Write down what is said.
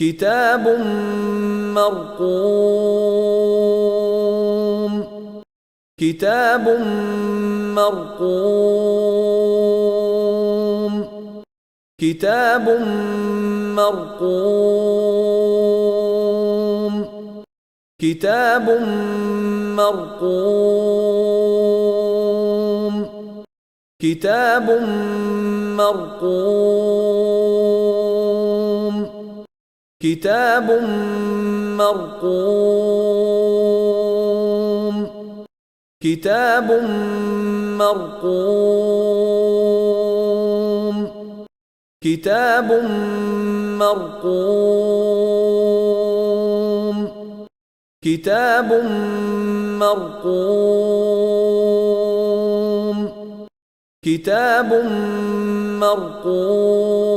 كتاب مرقوم. كتاب مرقوم. كتاب مرقوم. كتاب مرقوم. كتاب مرقوم. كتاب مرقوم. كتاب مرقوم. كتاب مرقوم. كتاب مرقوم. كتاب مرقوم.